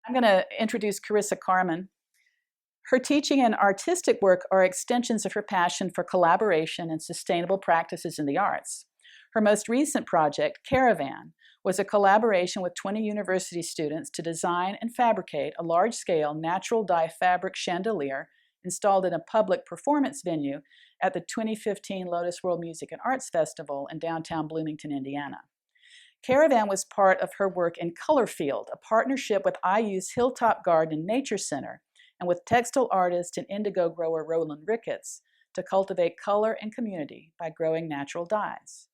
I'm going to introduce Carissa Carmen. Her teaching and artistic work are extensions of her passion for collaboration and sustainable practices in the arts. Her most recent project, Caravan, was a collaboration with 20 university students to design and fabricate a large-scale natural dye fabric chandelier installed in a public performance venue at the 2015 Lotus World Music and Arts Festival in downtown Bloomington, Indiana. Caravan was part of her work in Colorfield, a partnership with IU's Hilltop Garden and Nature Center, and with textile artist and indigo grower Roland Ricketts to cultivate color and community by growing natural dyes.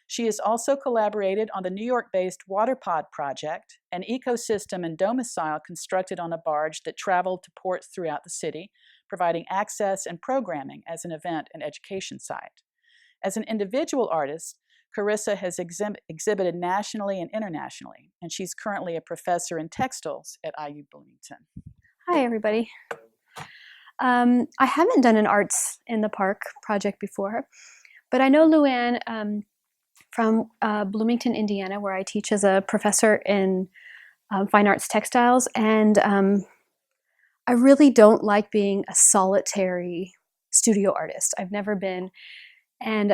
She has also collaborated on the New York-based WaterPod project, an ecosystem and domicile constructed on a barge that traveled to ports throughout the city, providing access and programming as an event and education site. As an individual artist, Carissa has exhibited nationally and internationally, and she's currently a professor in textiles at IU Bloomington. Hi, everybody. I haven't done an Arts in the Park project before, but I know Luann from Bloomington, Indiana, where I teach as a professor in fine arts textiles, and I really don't like being a solitary studio artist. I've never been, and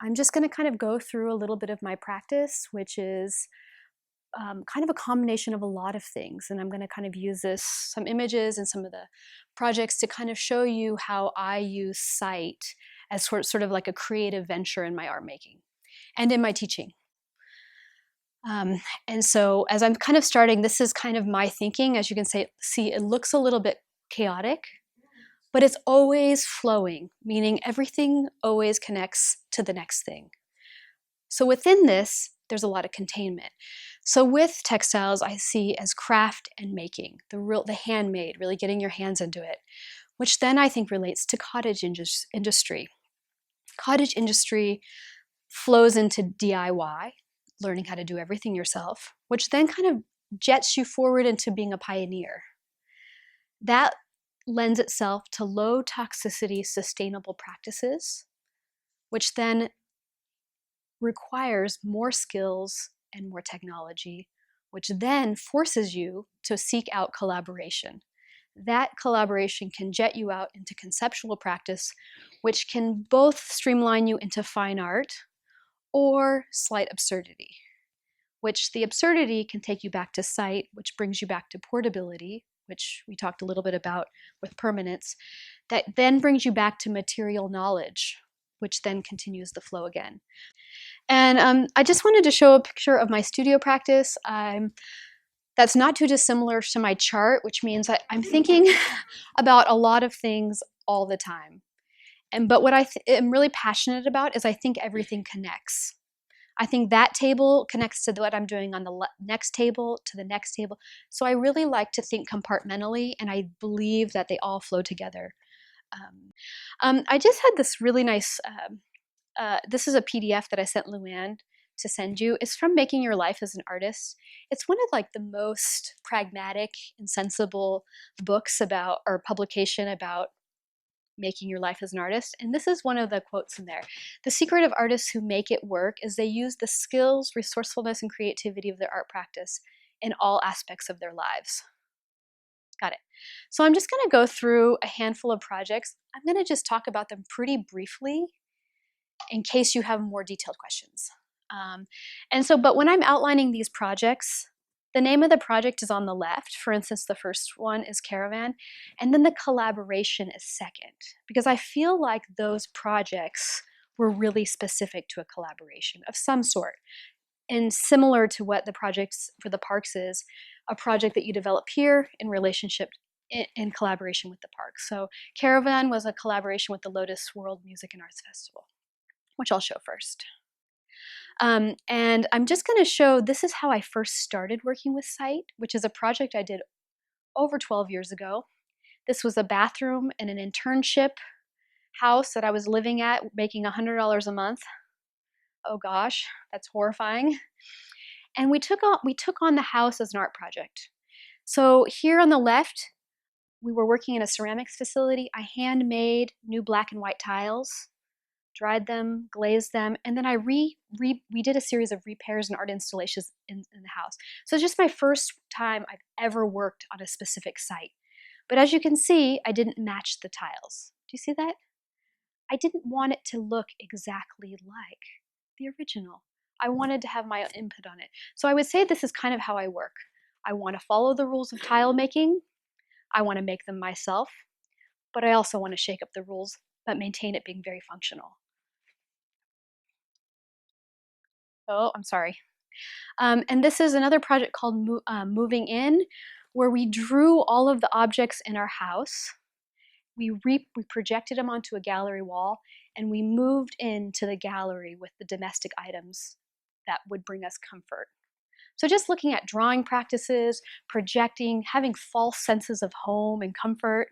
I'm just going to kind of go through a little bit of my practice, which is kind of a combination of a lot of things. And I'm going to kind of use some images and some of the projects to kind of show you how I use sight as sort of like a creative venture in my art making and in my teaching. And so as I'm kind of starting, this is kind of my thinking. As you can see, it looks a little bit chaotic, but it's always flowing, meaning everything always connects to the next thing. So within this, there's a lot of containment. So with textiles, I see as craft and making, the handmade, really getting your hands into it, which then I think relates to cottage industry. Cottage industry flows into DIY, learning how to do everything yourself, which then kind of jets you forward into being a pioneer. That lends itself to low toxicity, sustainable practices, which then requires more skills and more technology, which then forces you to seek out collaboration. That collaboration can jet you out into conceptual practice, which can both streamline you into fine art or slight absurdity, which the absurdity can take you back to sight, which brings you back to portability, which we talked a little bit about with permanence, that then brings you back to material knowledge, which then continues the flow again. And I just wanted to show a picture of my studio practice. That's not too dissimilar to my chart, which means that I'm thinking about a lot of things all the time. But what I am really passionate about is I think everything connects. I think that table connects to what I'm doing on the next table, to the next table. So I really like to think compartmentally, and I believe that they all flow together. I just had this really nice, this is a PDF that I sent Luann to send you. It's from Making Your Life as an Artist. It's one of like the most pragmatic and sensible books about, or publication about, making your life as an artist. And this is one of the quotes in there. The secret of artists who make it work is they use the skills, resourcefulness, and creativity of their art practice in all aspects of their lives. Got it. So I'm just going to go through a handful of projects. I'm going to just talk about them pretty briefly in case you have more detailed questions. But when I'm outlining these projects, the name of the project is on the left. For instance, the first one is Caravan, and then the collaboration is second, because I feel like those projects were really specific to a collaboration of some sort. And similar to what the projects for the parks is, a project that you develop here in relationship, in collaboration with the park. So Caravan was a collaboration with the Lotus World Music and Arts Festival, which I'll show first. And I'm just going to show, this is how I first started working with sight, which is a project I did over 12 years ago. This was a bathroom in an internship house that I was living at, making $100 a month. Oh gosh, that's horrifying. And we took on the house as an art project. So here on the left, we were working in a ceramics facility. I handmade new black and white tiles dried them, glazed them, and then we did a series of repairs and art installations in the house. So it's just my first time I've ever worked on a specific site. But as you can see, I didn't match the tiles. Do you see that? I didn't want it to look exactly like the original. I wanted to have my own input on it. So I would say this is kind of how I work. I want to follow the rules of tile making. I want to make them myself, but I also want to shake up the rules, but maintain it being very functional. Oh, I'm sorry. And this is another project called Moving In, where we drew all of the objects in our house. We projected them onto a gallery wall, and we moved into the gallery with the domestic items that would bring us comfort. So just looking at drawing practices, projecting, having false senses of home and comfort.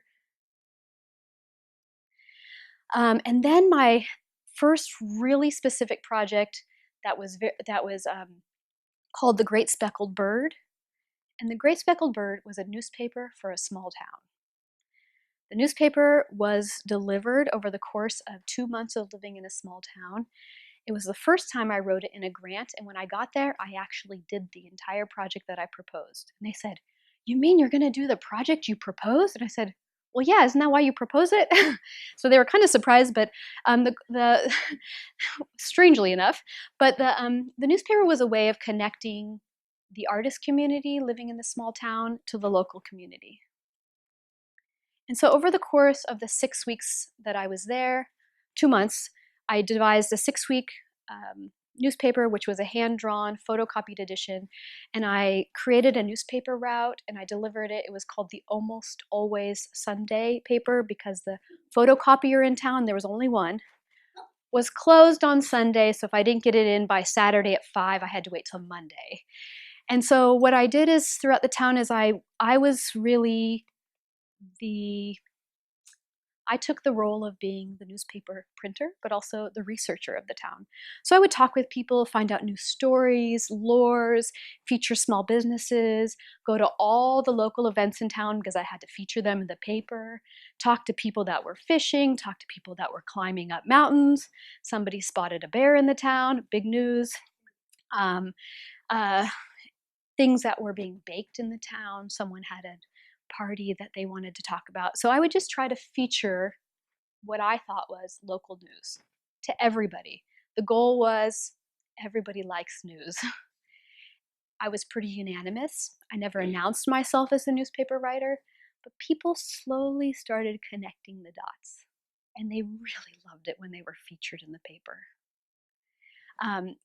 And then my first really specific project that was called The Great Speckled Bird. And The Great Speckled Bird was a newspaper for a small town. The newspaper was delivered over the course of 2 months of living in a small town. It was the first time I wrote it in a grant, and when I got there, I actually did the entire project that I proposed. And they said, "You mean you're gonna do the project you proposed?" And I said, "Well, yeah, isn't that why you propose it?" So they were kind of surprised, but the strangely enough, but the newspaper was a way of connecting the artist community living in the small town to the local community. And so over the course of the 6 weeks that I was there, 2 months, I devised a 6-week newspaper, which was a hand-drawn, photocopied edition, and I created a newspaper route and I delivered it. It was called the Almost Always Sunday paper because the photocopier in town, there was only one, was closed on Sunday, so if I didn't get it in by Saturday at 5, I had to wait till Monday. And so what I did is throughout the town is I was really I took the role of being the newspaper printer, but also the researcher of the town. So I would talk with people, find out new stories, lores, feature small businesses, go to all the local events in town because I had to feature them in the paper, talk to people that were fishing, talk to people that were climbing up mountains. Somebody spotted a bear in the town, big news. Things that were being baked in the town. Someone had a party that they wanted to talk about. So I would just try to feature what I thought was local news to everybody. The goal was everybody likes news. I was pretty unanimous. I never announced myself as a newspaper writer, but people slowly started connecting the dots. And they really loved it when they were featured in the paper.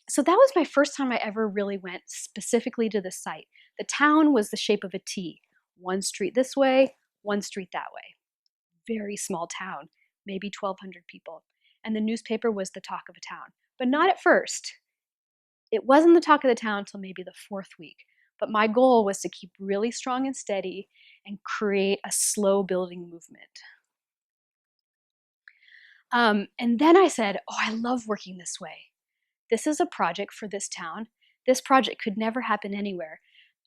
So that was my first time I ever really went specifically to the site. The town was the shape of a T. One street this way, one street that way. Very small town, maybe 1,200 people. And the newspaper was the talk of a town, but not at first. It wasn't the talk of the town until maybe the 4th week. But my goal was to keep really strong and steady and create a slow building movement. And then I said, oh, I love working this way. This is a project for this town. This project could never happen anywhere.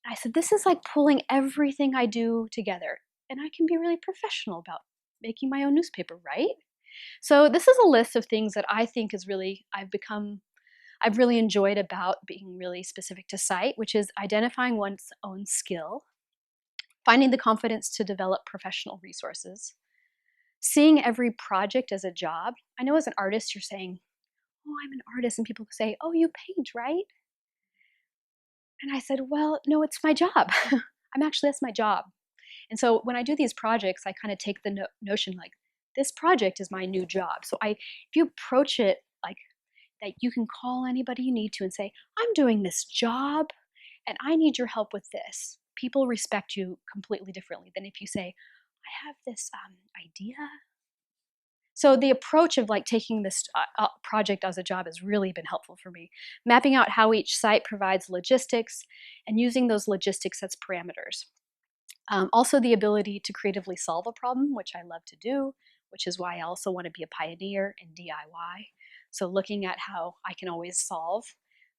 I said, this is like pulling everything I do together, and I can be really professional about making my own newspaper, right? So this is a list of things that I think is really, I've really enjoyed about being really specific to site, which is identifying one's own skill, finding the confidence to develop professional resources, seeing every project as a job. I know as an artist, you're saying, oh, I'm an artist, and people say, oh, you paint, right? And I said, well, no, it's my job. That's my job. And so when I do these projects, I kind of take the notion like, this project is my new job. So if you approach it like that, you can call anybody you need to and say, I'm doing this job and I need your help with this. People respect you completely differently than if you say, I have this idea. So the approach of like taking this project as a job has really been helpful for me. Mapping out how each site provides logistics and using those logistics as parameters. Also the ability to creatively solve a problem, which I love to do, which is why I also want to be a pioneer in DIY. So looking at how I can always solve.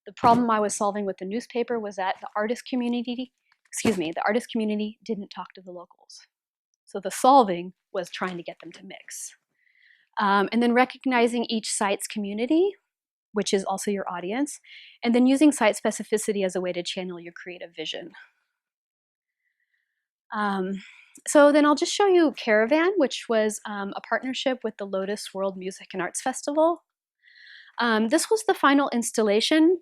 The problem I was solving with the newspaper was that the artist community didn't talk to the locals. So the solving was trying to get them to mix. And then recognizing each site's community, which is also your audience, and then using site specificity as a way to channel your creative vision. So then I'll just show you Caravan, which was a partnership with the Lotus World Music and Arts Festival. This was the final installation.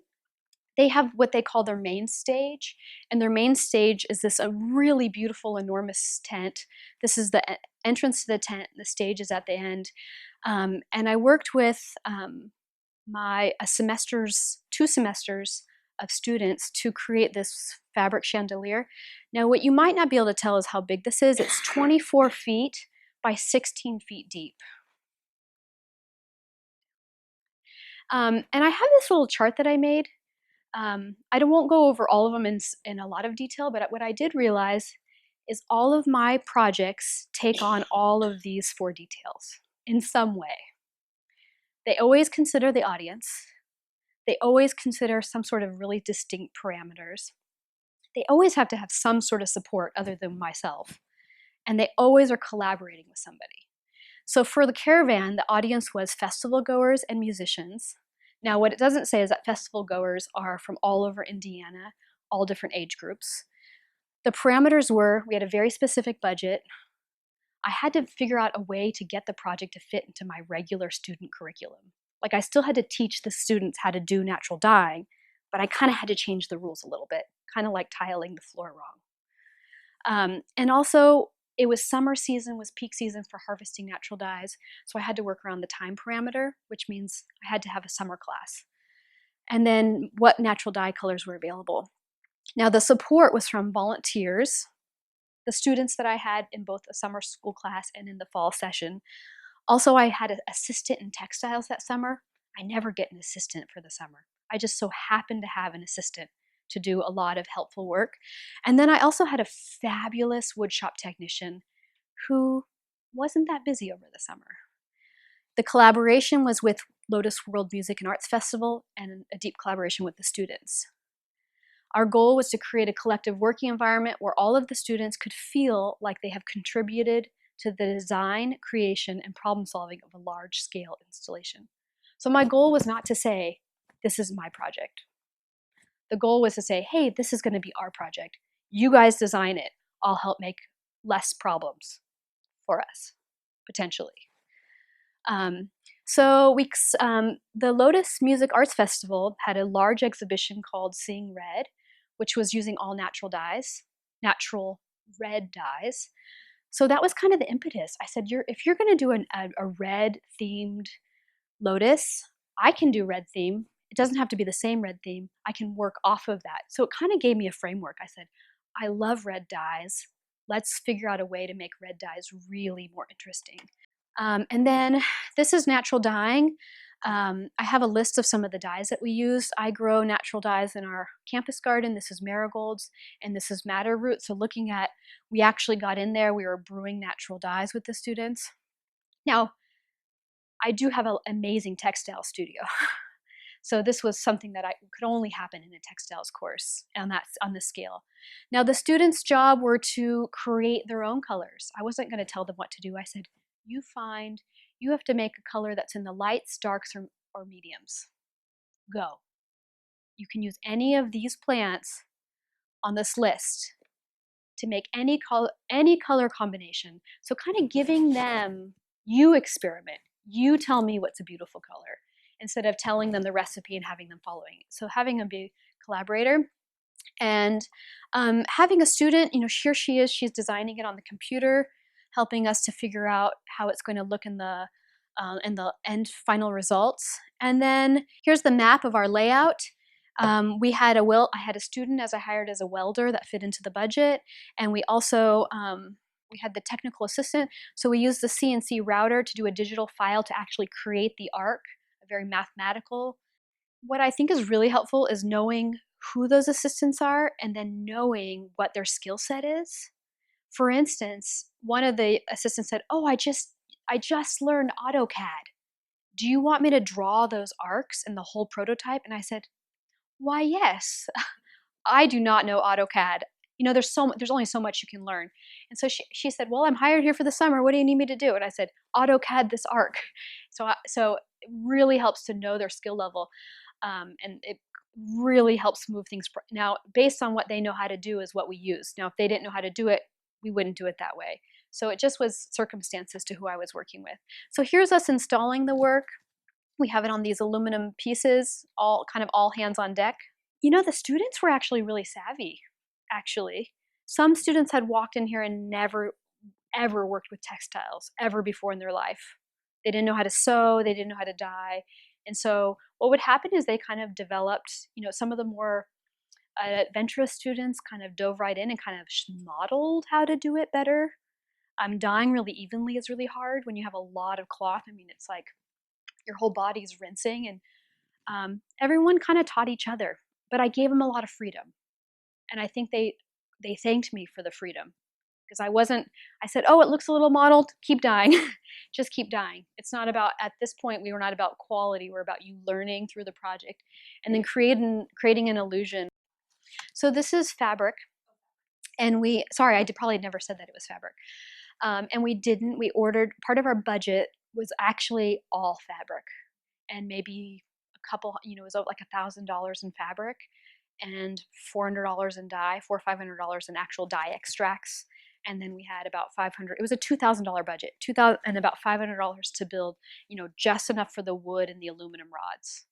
They have what they call their main stage, and their main stage is this a really beautiful, enormous tent. This is the entrance to the tent. The stage is at the end, and I worked with two semesters of students to create this fabric chandelier. Now, what you might not be able to tell is how big this is. It's 24 feet by 16 feet deep. And I have this little chart that I made. I won't go over all of them in a lot of detail, but what I did realize is all of my projects take on all of these 4 details in some way. They always consider the audience. They always consider some sort of really distinct parameters. They always have to have some sort of support other than myself. And they always are collaborating with somebody. So for the Caravan, the audience was festival goers and musicians. Now, what it doesn't say is that festival goers are from all over Indiana, all different age groups. The parameters were, we had a very specific budget. I had to figure out a way to get the project to fit into my regular student curriculum. Like, I still had to teach the students how to do natural dyeing, but I kind of had to change the rules a little bit, kind of like tiling the floor wrong. And also, it was summer season, was peak season for harvesting natural dyes, so I had to work around the time parameter, which means I had to have a summer class. And then what natural dye colors were available. Now, the support was from volunteers, the students that I had in both a summer school class and in the fall session. Also, I had an assistant in textiles that summer. I never get an assistant for the summer. I just so happened to have an assistant to do a lot of helpful work. And then I also had a fabulous woodshop technician who wasn't that busy over the summer. The collaboration was with Lotus World Music and Arts Festival and a deep collaboration with the students. Our goal was to create a collective working environment where all of the students could feel like they have contributed to the design, creation, and problem solving of a large-scale installation. So my goal was not to say, this is my project. The goal was to say, hey, this is going to be our project. You guys design it. I'll help make less problems for us, potentially. The Lotus Music Arts Festival had a large exhibition called Seeing Red, which was using all natural dyes, natural red dyes. So that was kind of the impetus. I said, if you're going to do a red-themed Lotus, I can do red theme. It doesn't have to be the same red theme. I can work off of that. So it kind of gave me a framework. I said, I love red dyes. Let's figure out a way to make red dyes really more interesting. And then this is natural dyeing. I have a list of some of the dyes that we use. I grow natural dyes in our campus garden. This is marigolds, and this is madder root. So looking at, we actually got in there, we were brewing natural dyes with the students. Now, I do have an amazing textile studio. So this was something that could only happen in a textiles course on this scale. Now, the students' job were to create their own colors. I wasn't going to tell them what to do. I said, you have to make a color that's in the lights, darks, or mediums. Go. You can use any of these plants on this list to make any color combination. So kind of giving them, you experiment. You tell me what's a beautiful color, instead of telling them the recipe and having them following it. So having a big collaborator and having a student, here she is, she's designing it on the computer, helping us to figure out how it's going to look in the end final results. And then here's the map of our layout. I had a student as I hired as a welder that fit into the budget, and we also we had the technical assistant. So we used the CNC router to do a digital file to actually create the arc, a very mathematical. What I think is really helpful is knowing who those assistants are and then knowing what their skill set is. For instance, one of the assistants said, oh, I just learned AutoCAD. Do you want me to draw those arcs and the whole prototype? And I said, why, yes. I do not know AutoCAD. there's only so much you can learn. And so she said, well, I'm hired here for the summer. What do you need me to do? And I said, AutoCAD this arc. So it really helps to know their skill level. And it really helps move things. Now, based on what they know how to do is what we use. Now, if they didn't know how to do it, we wouldn't do it that way. So it just was circumstances to who I was working with. So here's us installing the work. We have it on these aluminum pieces, all hands on deck. The students were actually really savvy, actually. Some students had walked in here and never, ever worked with textiles, ever before in their life. They didn't know how to sew, they didn't know how to dye. And so what would happen is they kind of developed, some of the more adventurous students kind of dove right in and kind of modeled how to do it better. Dyeing really evenly is really hard when you have a lot of cloth. I mean, it's like your whole body's rinsing, and everyone kind of taught each other. But I gave them a lot of freedom, and I think they thanked me for the freedom, because I said, oh, it looks a little modeled, keep dyeing. Just keep dyeing. It's not about, at this point, we were not about quality, we're about you learning through the project and then creating an illusion. So this is fabric, and sorry, I probably never said that it was fabric. And we ordered, part of our budget was actually all fabric, and maybe a couple, it was like $1,000 in fabric and $400 in dye, $400 or $500 in actual dye extracts. And then we had about $500, it was a $2,000 budget, and about $500 to build, just enough for the wood and the aluminum rods.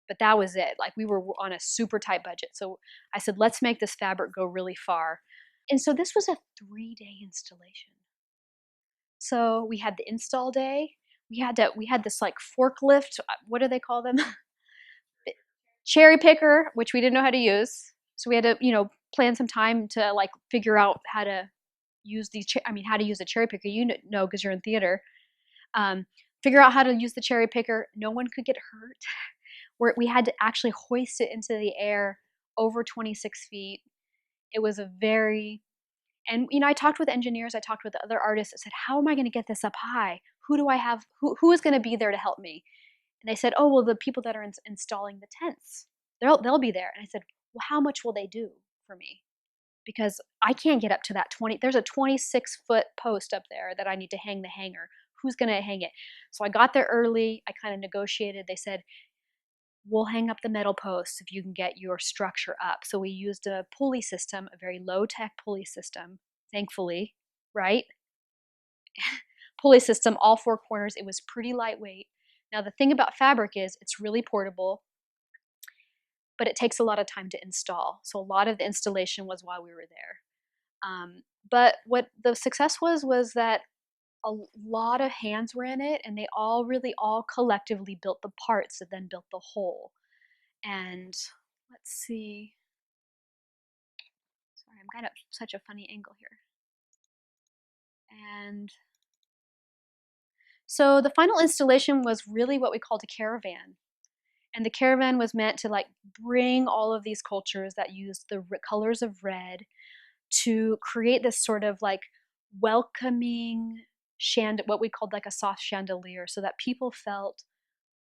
But that was it. Like, we were on a super tight budget. So I said, let's make this fabric go really far. And so this was a 3-day installation. So we had the install day. We had this like forklift, what do they call them? Cherry picker, which we didn't know how to use. So we had to, plan some time to like figure out how to use how to use a cherry picker, because you're in theater. Figure out how to use the cherry picker. No one could get hurt. We had to actually hoist it into the air over 26 feet. It was and I talked with engineers, I talked with other artists. I said, how am I going to get this up high? Who do I have? Who is going to be there to help me? And they said, oh, well, the people that are installing the tents, they'll be there. And I said, well, how much will they do for me? Because I can't get up to that there's a 26-foot post up there that I need to hang the hanger. Who's going to hang it? So I got there early. I kind of negotiated. They said, we'll hang up the metal posts if you can get your structure up. So we used a pulley system, a very low-tech pulley system, thankfully, right? Pulley system, all 4 corners. It was pretty lightweight. Now, the thing about fabric is it's really portable, but it takes a lot of time to install. So a lot of the installation was while we were there. But what the success was that a lot of hands were in it, and they all collectively built the parts that then built the whole. And let's see. Sorry, I'm kind of such a funny angle here. And so the final installation was really what we called a caravan. And the caravan was meant to like bring all of these cultures that used the colors of red to create this sort of like welcoming what we called like a soft chandelier, so that people felt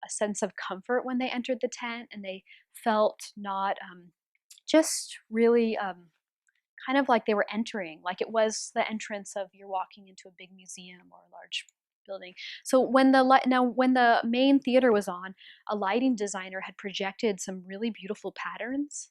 a sense of comfort when they entered the tent, and they felt not just really kind of like they were entering, like it was the entrance of you're walking into a big museum or a large building. So when the main theater was on, a lighting designer had projected some really beautiful patterns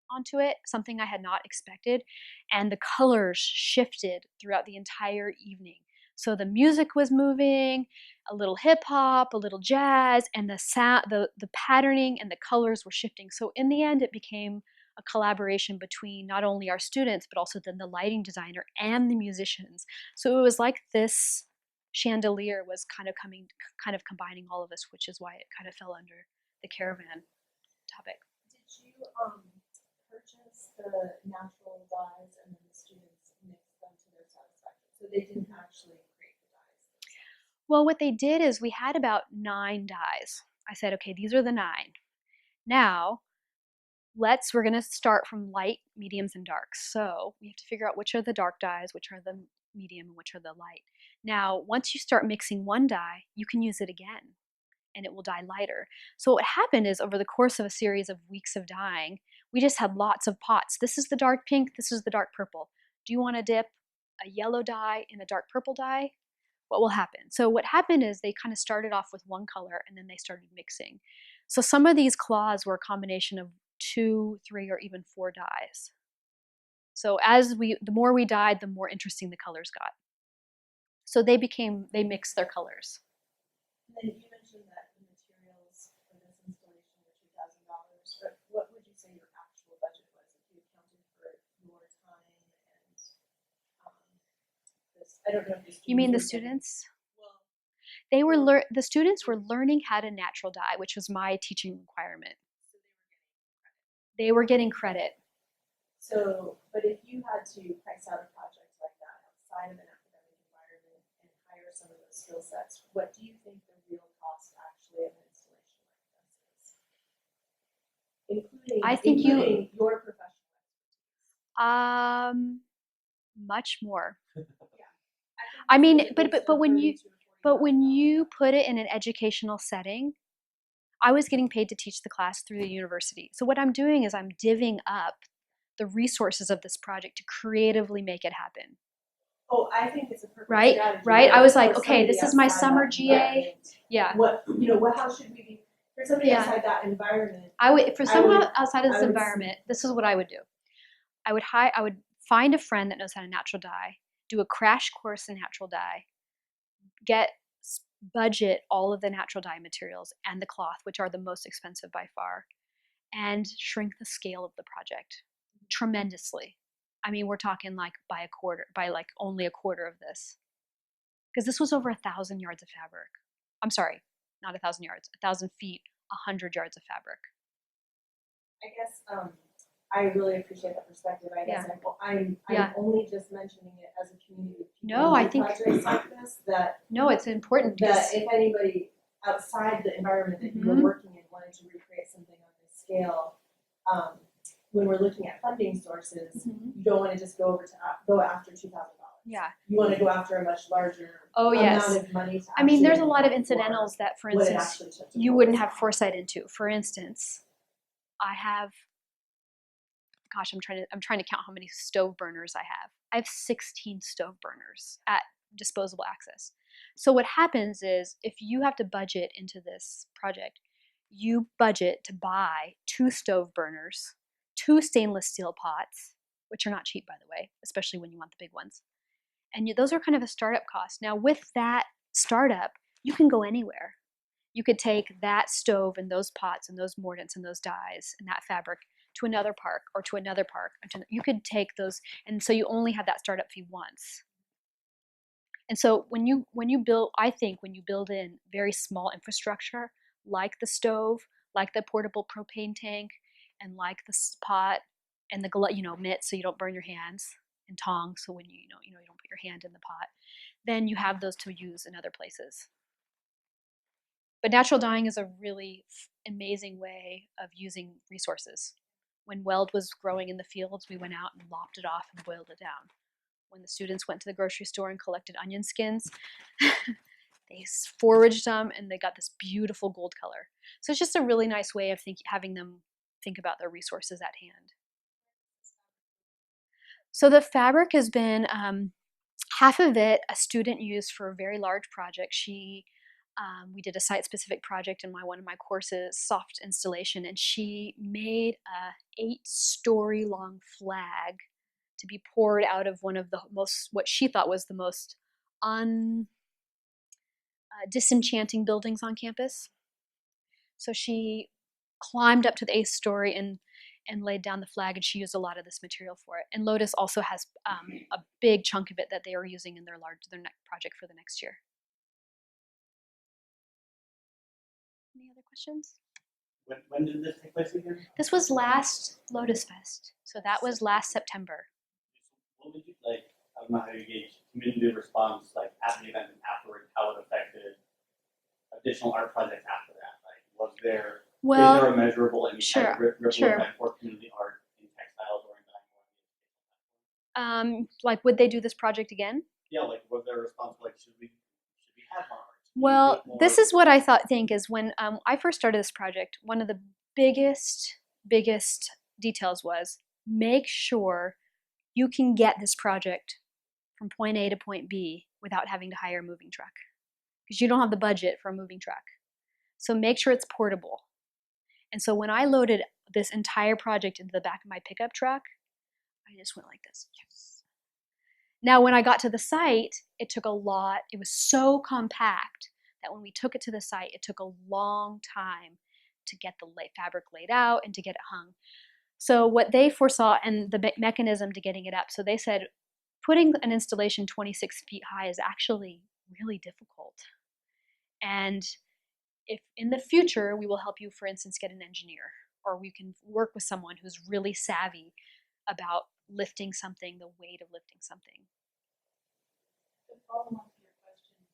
onto it, something I had not expected, and the colors shifted throughout the entire evening. So the music was moving, a little hip hop, a little jazz, and the patterning and the colors were shifting. So in the end, it became a collaboration between not only our students, but also then the lighting designer and the musicians. So it was like this chandelier was kind of combining all of us, which is why it kind of fell under the caravan topic. Did you purchase the natural dyes and then the students mixed them to their satisfaction? So they didn't actually create the dyes? Well, what they did is we had about 9 dyes. I said, okay, these are the 9. Now, we're going to start from light, mediums, and darks. So we have to figure out which are the dark dyes, which are the medium, and which are the light. Now, once you start mixing one dye, you can use it again, and it will dye lighter. So what happened is over the course of a series of weeks of dyeing, We just had lots of pots. This is the dark pink, this is the dark purple. Do you want to dip a yellow dye in a dark purple dye? What will happen? So what happened is they kind of started off with one color and then they started mixing. So some of these cloths were a combination of 2, 3, or even 4 dyes. So the more we dyed, the more interesting the colors got. So they mixed their colors. And then you mentioned that the materials for this installation were $2,000, but what would you say your actual budget was if you accounted for your time and this? I don't know if the students. You mean the were getting- students? Well, The students were learning how to natural dye, which was my teaching requirement. so They were getting credit. So, but if you had to price out a project like that outside of an academic environment and hire some of those skill sets, what do you think the real cost actually of an installation like this is? Including your professional expertise. Much more. I I mean, think it's but when $30,000 you to But when $40,000. you put it in an educational setting, I was getting paid to teach the class through the university. So what I'm doing is I'm divvying up the resources of this project to creatively make it happen. Oh, I think it's a perfect Right? strategy. Right? but I was like, for okay, this somebody is my outside summer that GA. environment, Yeah. how should we be, for somebody Yeah. outside that environment? For I someone would- outside of this I would environment, this is what I would do. I would find a friend that knows how to natural dye, do a crash course in natural dye, budget all of the natural dye materials and the cloth, which are the most expensive by far, and shrink the scale of the project tremendously. I mean, we're talking like by only a quarter of this. Because this was over 1,000 yards of fabric. I'm sorry, not 1,000 yards, 1,000 feet, 100 yards of fabric. I guess I really appreciate that perspective. I guess I'm Yeah. only just mentioning it as a community of people No, who I do think- projects like this that No, it's important because if anybody outside the environment that you were Mhm. working in wanted to recreate something on this scale, when we're looking at funding sources, Mhm. you don't want to just go after $2,000. yeah. You want to go after a much larger Oh, yes. amount of money. To I mean, there's a actually lot of account for incidentals that, for what it instance, actually took to you pull wouldn't this have off. foresight into. For instance, I'm trying to count how many stove burners I have. I have 16 stove burners at disposable access. So what happens is if you have to budget into this project, you budget to buy 2 stove burners, 2 stainless steel pots, which are not cheap, by the way, especially when you want the big ones. And those are kind of a startup cost. Now with that startup, you can go anywhere. You could take that stove and those pots and those mordants and those dyes and that fabric to another park or to another park. You could take those, and so you only have that startup fee once. And so when you build, I think when you build in very small infrastructure like the stove, like the portable propane tank, and like the pot and the mitts so you don't burn your hands, and tongs so when you don't put your hand in the pot, then you have those to use in other places. But natural dyeing is a really amazing way of using resources. When weld was growing in the fields, we went out and lopped it off and boiled it down. When the students went to the grocery store and collected onion skins, they foraged them and they got this beautiful gold color. So it's just a really nice way of having them think about their resources at hand. So the fabric has been, half of it a student used for a very large project. We did a site-specific project in one of my courses, soft installation, and she made a 8-story long flag to be poured out of one of the what she thought was the most disenchanting buildings on campus. So she climbed up to the 8th story and laid down the flag, and she used a lot of this material for it. And Lotus also has a big chunk of it that they are using in their next project for the next year. Any other questions? When did this take place again? This was last Lotus Fest, so that was last September. What would you like? I don't know how you gauge community response, like at the event and afterward, how it affected additional art projects after that. Like, was there is there a measurable any sure, type of ripple sure. effect for community art in textiles or in dyeing? Like, would they do this project again? Yeah, like was there a response like should we have more art? Should we Well, do more? this is what I think is when I first started this project, one of the biggest details was make sure you can get this project from point A to point B without having to hire a moving truck, because you don't have the budget for a moving truck. So make sure it's portable. And so when I loaded this entire project into the back of my pickup truck, I just went like this. Yes. Now, when I got to the site, it took a lot. It was so compact that when we took it to the site, it took a long time to get the fabric laid out and to get it hung. So what they foresaw, and the mechanism to getting it up, so they said putting an installation 26 feet high is actually really difficult. And if in the future we will help you, for instance, get an engineer, or we can work with someone who's really savvy about lifting something, the weight of lifting something. To follow on to your question,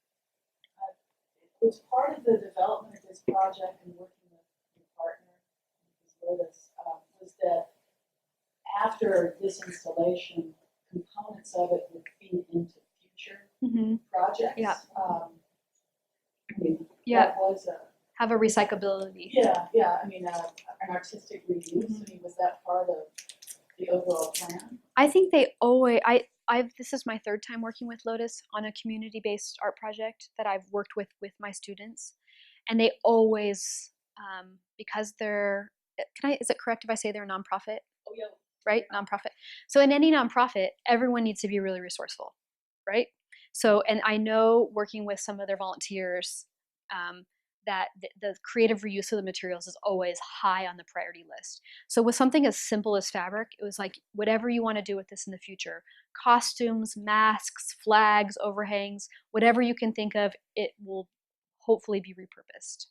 was part of the development of this project and working with your partner, Lotus, was that after this installation, components of it would feed into future projects? Yeah. I mean, Yeah. that was Have a recyclability. yeah. I mean, an artistic reuse. I mean, was that part of the overall plan? I think they always. This is my third time working with Lotus on a community-based art project that I've worked with my students, and they always, because they're. Is it correct if I say they're a nonprofit? Oh yeah. Right, nonprofit. So in any nonprofit, everyone needs to be really resourceful, right? So, and I know working with some of their volunteers, that the creative reuse of the materials is always high on the priority list. So with something as simple as fabric, it was like, whatever you want to do with this in the future, costumes, masks, flags, overhangs, whatever you can think of, it will hopefully be repurposed.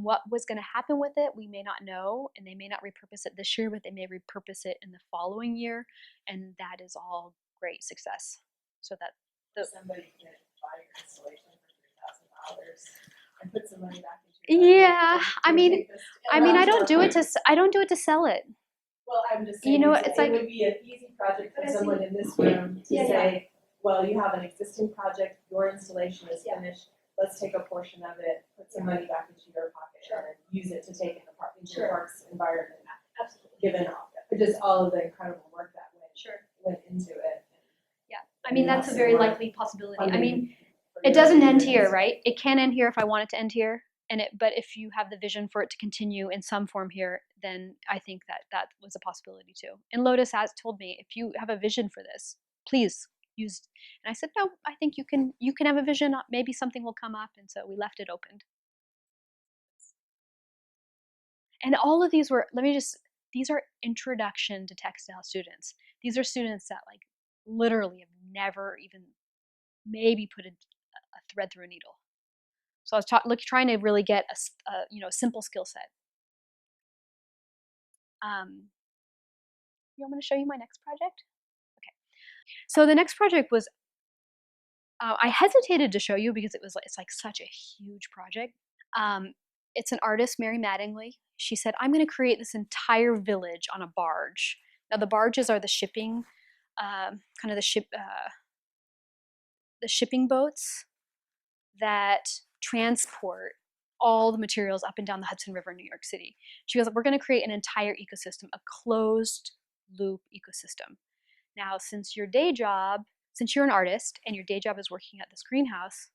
What was going to happen with it, we may not know, and they may not repurpose it this year, but they may repurpose it in the following year, and that is all great success. So that Somebody can buy your installation for $3,000 and put some money back into your yeah, budget I to mean, take this- I don't do it to sell it. Well, I'm just saying, You know what, it's it's like, like- it would be an easy project But for I see- someone in this room to Yeah, say, well, you have an existing project, your installation is Yeah. finished, let's take a portion of it, put some money back into your pocket Sure. and use it to take in the park, into Sure. the parks environment, Absolutely. given just all of the incredible work that Sure. went into it. I mean, that's a very likely possibility. I mean, For it your doesn't end students. here, right? It can end here if I want it to end here, but if you have the vision for it to continue in some form here, then I think that was a possibility too. And Lotus has told me, if you have a vision for this, please use. And I said, no, I think you can have a vision. Maybe something will come up, and so we left it open. And all of these were, these are introduction to textile students. These are students that like literally have never even maybe put a thread through a needle. So I was trying to really get a simple skill set. You want me to show you my next project? Okay. So the next project was, I hesitated to show you because it's like such a huge project. It's an artist, Mary Mattingly. She said, I'm going to create this entire village on a barge. Now the barges are the shipping, the shipping boats that transport all the materials up and down the Hudson River in New York City. She goes, we're going to create an entire ecosystem, a closed loop ecosystem. Now, since you're an artist and your day job is working at this greenhouse,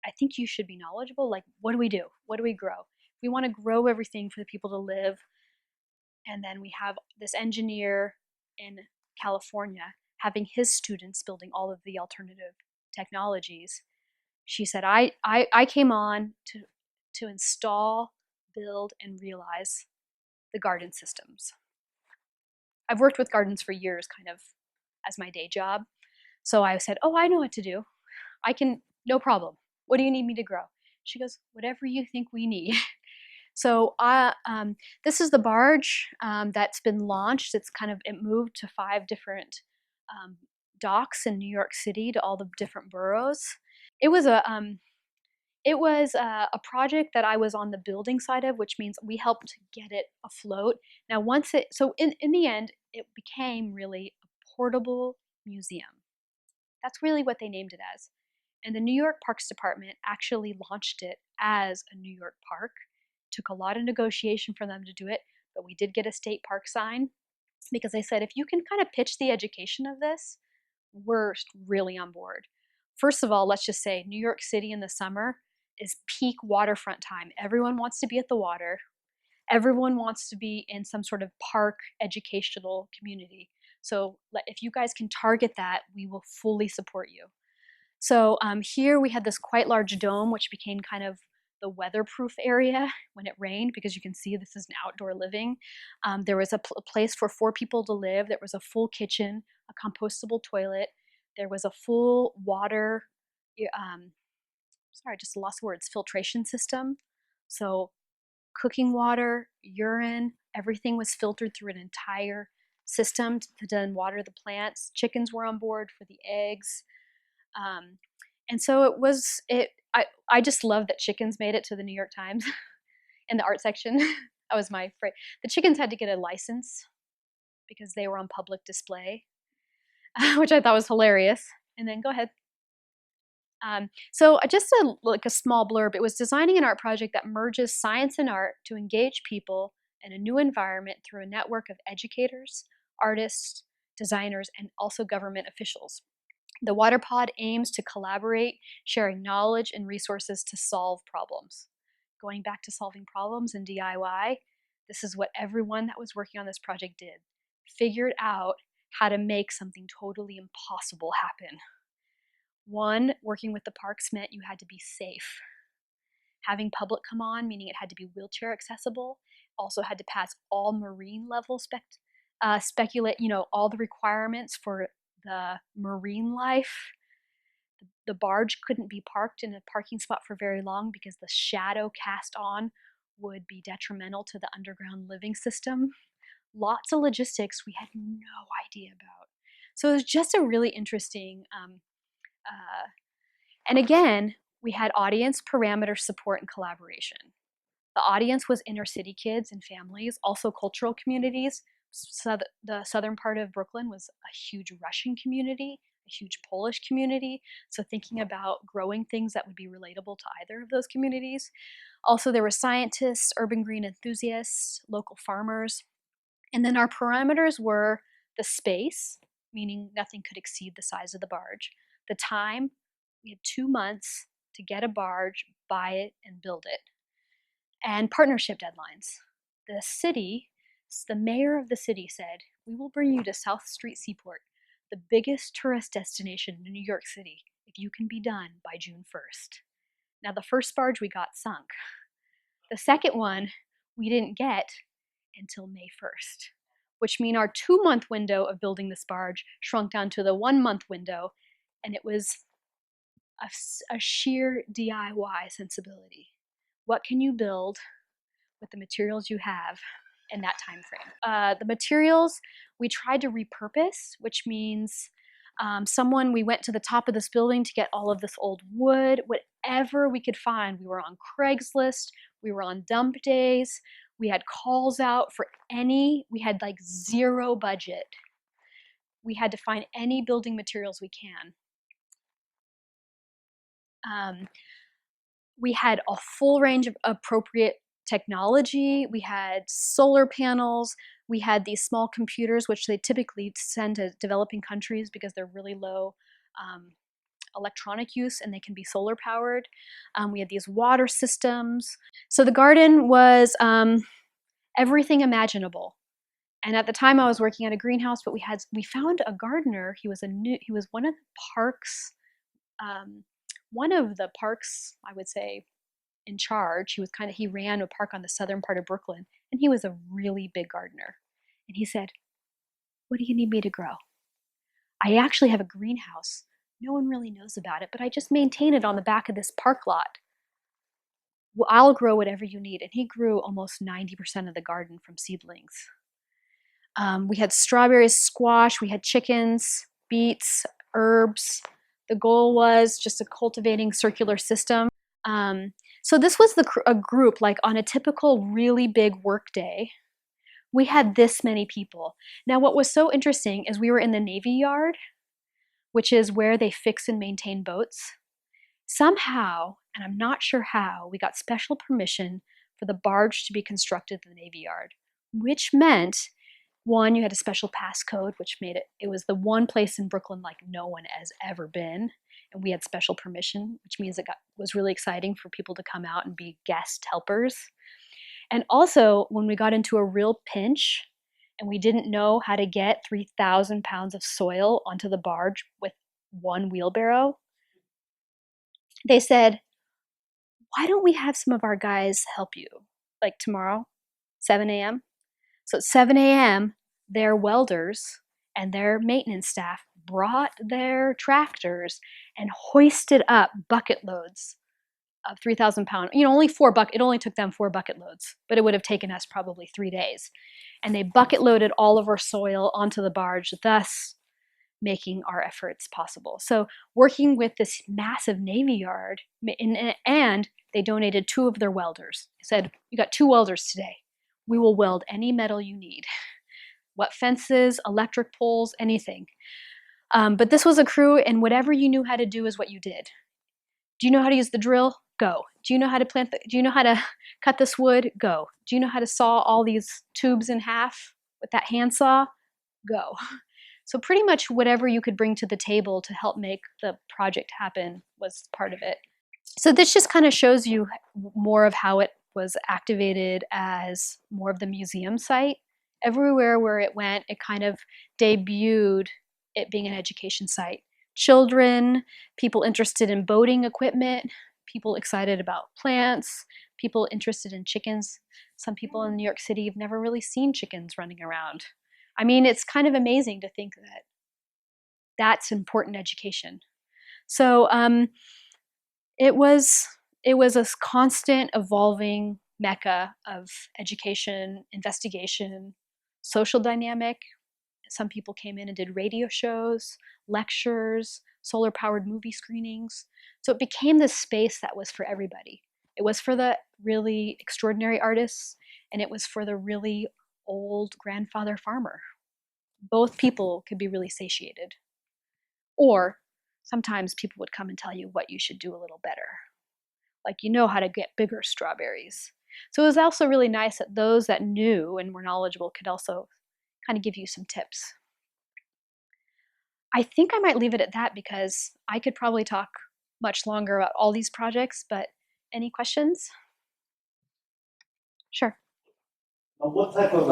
I think you should be knowledgeable. Like, what do we do? What do we grow? We want to grow everything for the people to live. And then we have this engineer in California having his students building all of the alternative technologies. She said, I came on to install, build, and realize the garden systems. I've worked with gardens for years, kind of as my day job. So I said, oh, I know what to do. I can, no problem. What do you need me to grow? She goes, whatever you think we need. So this is the barge that's been launched. It moved to 5 different docks in New York City to all the different boroughs. It was a project that I was on the building side of, which means we helped get it afloat. Now in the end, it became really a portable museum. That's really what they named it as. And the New York Parks Department actually launched it as a New York park. Took a lot of negotiation for them to do it, but we did get a state park sign because I said, if you can kind of pitch the education of this, we're really on board. First of all, let's just say New York City in the summer is peak waterfront time. Everyone wants to be at the water. Everyone wants to be in some sort of park educational community. So if you guys can target that, we will fully support you. So here we had this quite large dome, which became kind of the weatherproof area when it rained, because you can see this is an outdoor living. There was a place for 4 people to live. There was a full kitchen, a compostable toilet. There was a full water, sorry, I just lost words, filtration system. So cooking water, urine, everything was filtered through an entire system to then water the plants. Chickens were on board for the eggs. And so I just love that chickens made it to the New York Times in the art section. That was my phrase. The chickens had to get a license because they were on public display, which I thought was hilarious. And then go ahead. So just a small blurb. It was designing an art project that merges science and art to engage people in a new environment through a network of educators, artists, designers, and also government officials. The WaterPod aims to collaborate, sharing knowledge and resources to solve problems. Going back to solving problems in DIY, this is what everyone that was working on this project did. Figured out how to make something totally impossible happen. One, working with the parks meant you had to be safe. Having public come on, meaning it had to be wheelchair accessible, also had to pass all marine level all the requirements for the marine life. The barge couldn't be parked in a parking spot for very long because the shadow cast on would be detrimental to the underground living system. Lots of logistics we had no idea about. So it was just a really interesting, and again, we had audience, parameter, support, and collaboration. The audience was inner city kids and families, also cultural communities. So the southern part of Brooklyn was a huge Russian community, a huge Polish community. So thinking about growing things that would be relatable to either of those communities. Also, there were scientists, urban green enthusiasts, local farmers. And then our parameters were the space, meaning nothing could exceed the size of the barge. The time, we had 2 months to get a barge, buy it, and build it. And partnership deadlines. The mayor of the city said, we will bring you to South Street Seaport, the biggest tourist destination in New York City, if you can be done by June 1st. Now, the first barge we got sunk. The second one we didn't get until May 1st, which means our 2-month window of building this barge shrunk down to the 1-month window, and it was a sheer DIY sensibility. What can you build with the materials you have in that time frame? The materials we tried to repurpose, which means we went to the top of this building to get all of this old wood, whatever we could find. We were on Craigslist, we were on dump days, we had calls out for we had like 0 budget. We had to find any building materials we can. We had a full range of appropriate technology. We had solar panels. We had these small computers, which they typically send to developing countries because they're really low electronic use and they can be solar powered. We had these water systems. So the garden was everything imaginable. And at the time I was working at a greenhouse, but we found a gardener. He was one of the parks, I would say, in charge. He ran a park on the southern part of Brooklyn, and he was a really big gardener. And he said, what do you need me to grow? I actually have a greenhouse. No one really knows about it, but I just maintain it on the back of this park lot. Well, I'll grow whatever you need. And he grew almost 90% of the garden from seedlings. We had strawberries, squash, we had chickens, beets, herbs. The goal was just a cultivating circular system. So this was a group, like on a typical really big work day, we had this many people. Now what was so interesting is we were in the Navy Yard, which is where they fix and maintain boats. Somehow, and I'm not sure how, we got special permission for the barge to be constructed in the Navy Yard. which meant, one, you had a special passcode, which made it was the one place in Brooklyn like no one has ever been. And we had special permission, which means it was really exciting for people to come out and be guest helpers. And also, when we got into a real pinch and we didn't know how to get 3,000 pounds of soil onto the barge with one wheelbarrow, they said, why don't we have some of our guys help you? Like tomorrow, 7 a.m.? So at 7 a.m., their welders and their maintenance staff brought their tractors and hoisted up bucket loads of 3,000 pound, only it only took them 4 bucket loads, but it would have taken us probably 3 days. And they bucket loaded all of our soil onto the barge, thus making our efforts possible. So working with this massive Navy Yard, and they donated 2 of their welders. They said, you got 2 welders today. We will weld any metal you need. What fences, electric poles, anything. But this was a crew, and whatever you knew how to do is what you did. Do you know how to use the drill? Go. Do you know how to do you know how to cut this wood? Go. Do you know how to saw all these tubes in half with that handsaw? Go. So pretty much whatever you could bring to the table to help make the project happen was part of it. So this just kind of shows you more of how it was activated as more of the museum site. Everywhere where it went, it kind of debuted it being an education site. Children, people interested in boating equipment, people excited about plants, people interested in chickens. Some people in New York City have never really seen chickens running around. I mean, it's kind of amazing to think that that's important education. So it was a constant evolving mecca of education, investigation, social dynamic. Some people came in and did radio shows, lectures, solar-powered movie screenings. So it became this space that was for everybody. It was for the really extraordinary artists, and it was for the really old grandfather farmer. Both people could be really satiated. Or sometimes people would come and tell you what you should do a little better. Like, how to get bigger strawberries. So it was also really nice that those that knew and were knowledgeable could also kind of give you some tips. I think I might leave it at that because I could probably talk much longer about all these projects, but any questions? Sure. What type of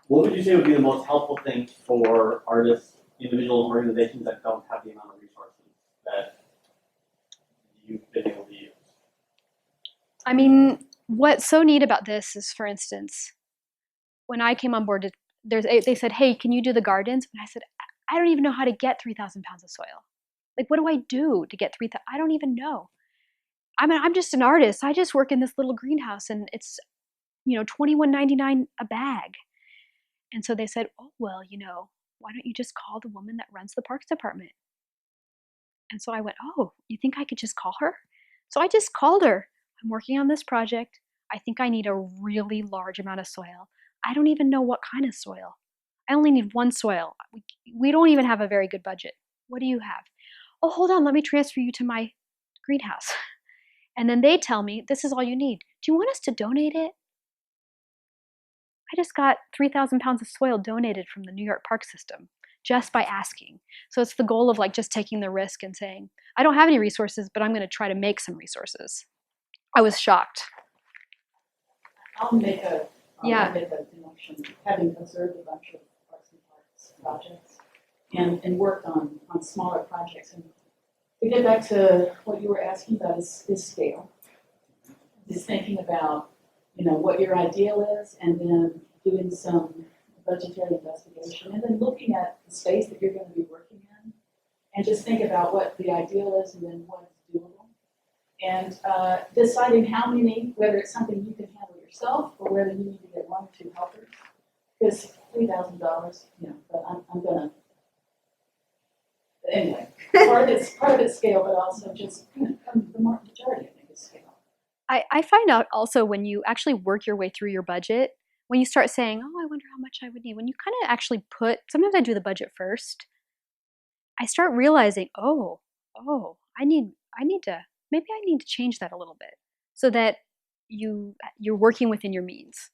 what would you say would be the most helpful thing for artists, individuals, and organizations that don't have the amount of resources that you've been able to use? I mean, what's so neat about this is, for instance, when I came on board, they said, hey, can you do the gardens? And I said, I don't even know how to get 3,000 pounds of soil. Like, what do I do to get 3,000? I don't even know. I mean, I'm just an artist. I just work in this little greenhouse, and it's, $21.99 a bag. And so they said, oh, well, why don't you just call the woman that runs the parks department? And so I went, oh, you think I could just call her? So I just called her. I'm working on this project. I think I need a really large amount of soil. I don't even know what kind of soil. I only need one soil. We don't even have a very good budget. What do you have? Oh, hold on, let me transfer you to my greenhouse. And then they tell me, this is all you need. Do you want us to donate it? I just got 3,000 pounds of soil donated from the New York Park System just by asking. So it's the goal of just taking the risk and saying, I don't have any resources, but I'm going to try to make some resources. I was shocked. I'll make a Yeah. connection, having observed a bunch of Parks and Parks projects and worked on smaller projects. And to get back to what you were asking about is scale. Is thinking about, what your ideal is, and then doing some budgetary investigation, and then looking at the space that you're going to be working in, and just think about what the ideal is and then what is doable. And deciding how many, whether it's something you can handle yourself or whether you need to get 1 or 2 helpers. Because $3,000, but I'm gonna. But anyway, part of it's scale, but also just the majority, I think, is scale. I find out also when you actually work your way through your budget, when you start saying, oh, I wonder how much I would need, when you kind of actually sometimes I do the budget first, I start realizing, maybe I need to change that a little bit so that you're working within your means.